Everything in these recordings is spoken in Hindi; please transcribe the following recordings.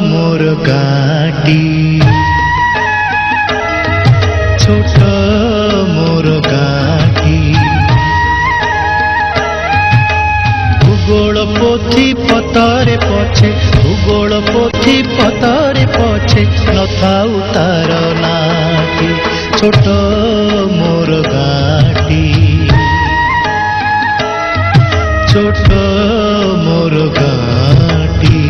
मोर गाटी छोट मोर गाटी भूगोल पोथी पतरे पछे भूगोल पोथी पतरे पछे नथाउ तार नाटी छोट मोर गाटी छोट मोर गाटी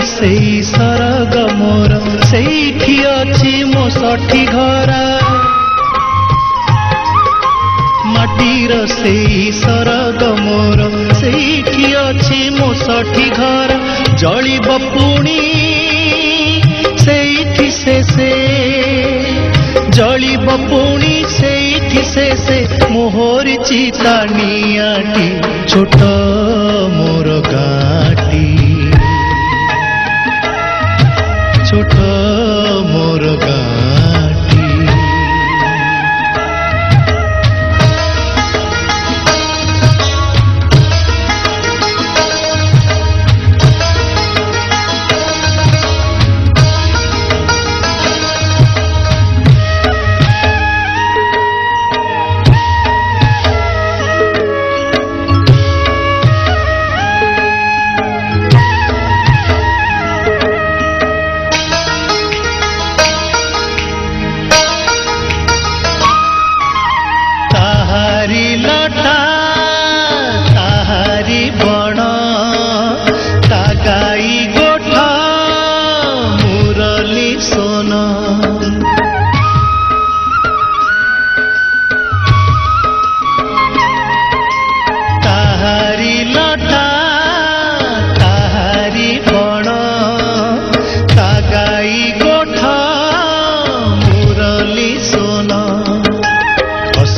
सेई सरग मोर सेठी अछि मो सठी घर माटीर सेई सरग मोर सेठी अछि मो सठी घर जलिब पुणी सेठी से जलिब पुणी सेठी से मोहर चिता नियाटी छोट मोर गाटी छोट मोर गाटी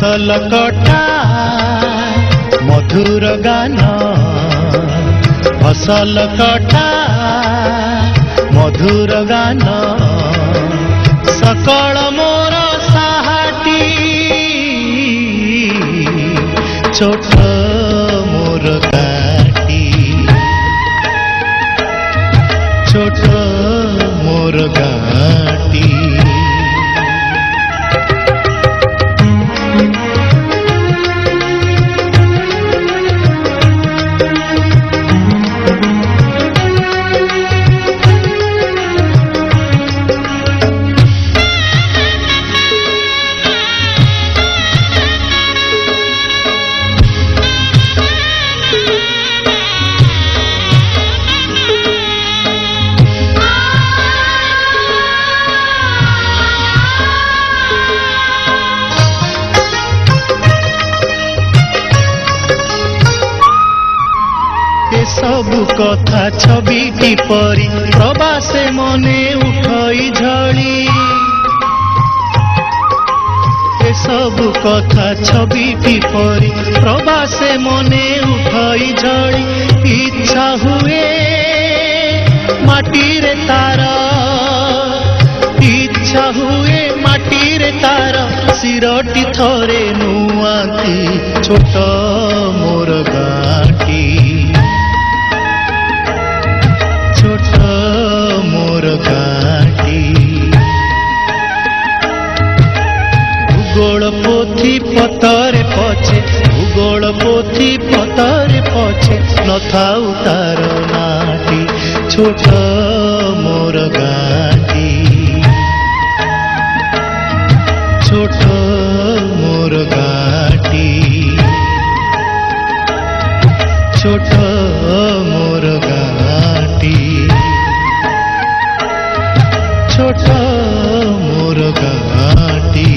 फसल कटा मधुर गान फसल कटा मधुर गान सकल मोर साहाटी छोट मोर गाटी छोट मोर गाटी सबु कथा छविटी परी प्रवासे मने उठई झड़ी ए सबु कथा छविटी परी प्रवासे मने उठई झड़ी इच्छा हुए माटी रे तार इच्छा हुए माटी रे तार सिरटी थरे नुआती छोट मोर गाटी छोट मोर गाटी भूगोल पोथी पतरे पछे भूगोल पोथी पतरे पछे नथाउ तार नाटी छोट मोर गाटी छोट मोर गाटी छोट मोर गाटी छोट मोर गाटी।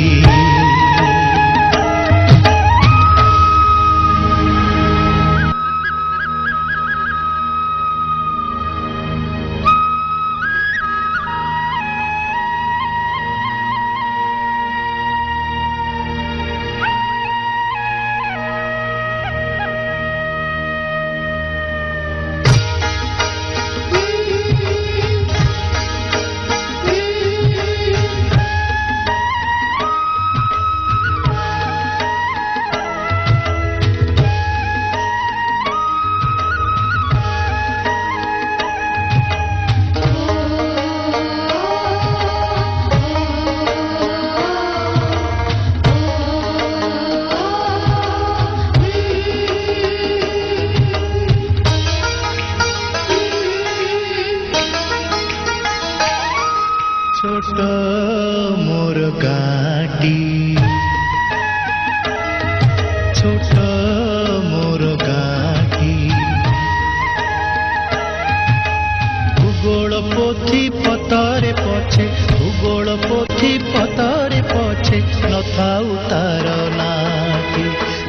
नथाउ तार नाटी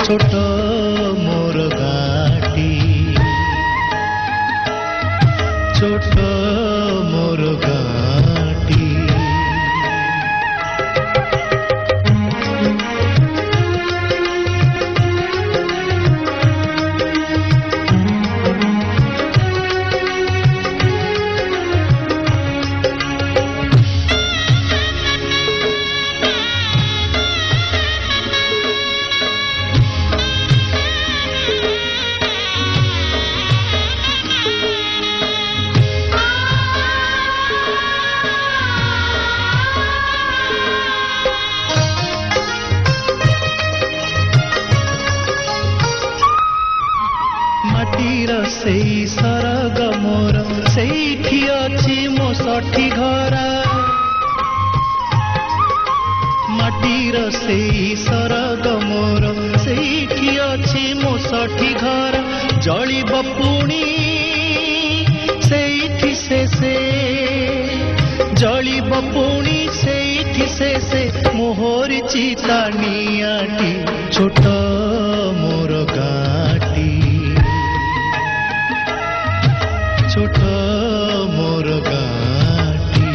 छोट मोर गाटी छोट मोर गाटी सेई सरग मोर सेठी अछि मो सठी घरा माटीर सेई सरग मोर सेठी अछि मो सठी घरा जलिब पुणी सेठी से जलिब पुणी सेठी से मोहर चिता नियाटी छोट मोर गाटी छोट मोर गाटी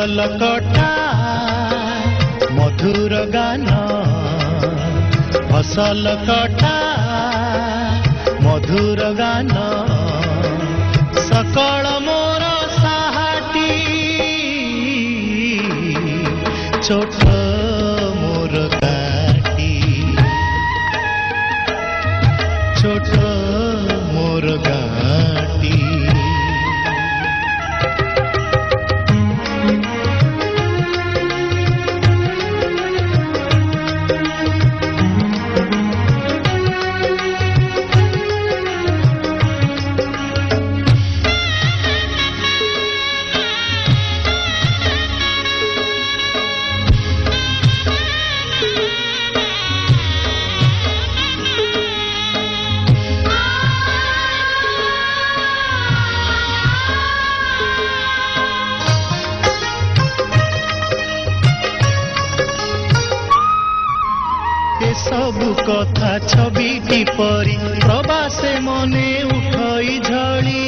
फसल कटा मधुर गान फसल कटा मधुर गान सकल मोर साहाटी छोट मोर गाटी छोट मोर गाटी सबु कथा छविटी परी प्रवासे मने उठई झड़ी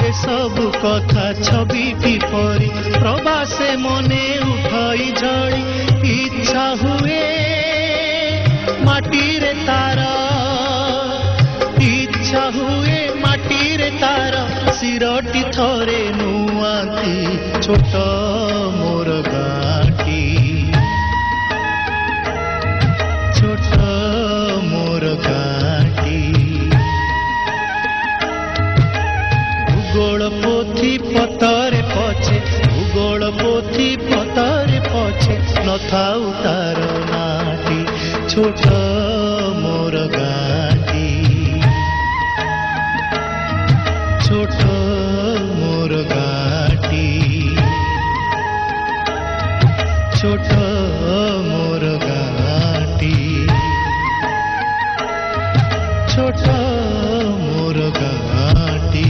ए सबु कथा छविटी परी प्रवासे मने उठई झड़ी इच्छा हुए माटी रे तार इच्छा हुए माटी रे तार सिरटी थरे नुआती छोट मोर गाटी छोट मोर गाटी भूगोल पोथी पतरे पछे भूगोल पोथी पतरे पछे नथाउ तार नाटी छोट मोर गाटी छोट मोर गाटी छोट मोर गाटी छोट मोर गाटी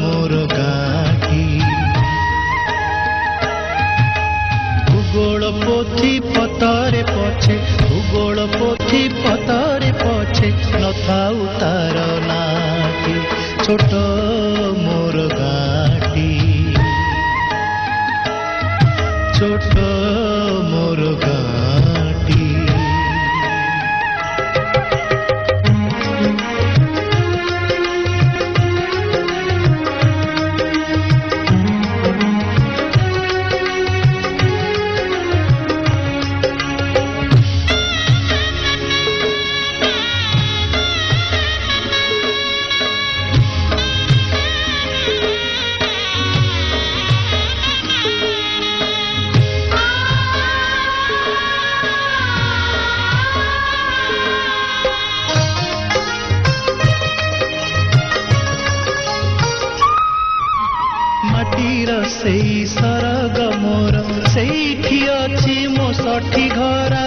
मोर गाँटी भूगोल पोथी पतरे पछे भूगोल पोथी पतरे पछे नथाउ तार नाटी छोट मोर गाँटी छोट मोर गाँटी माटीर सेई सरग मोर सेठी अछि मो सठी घरा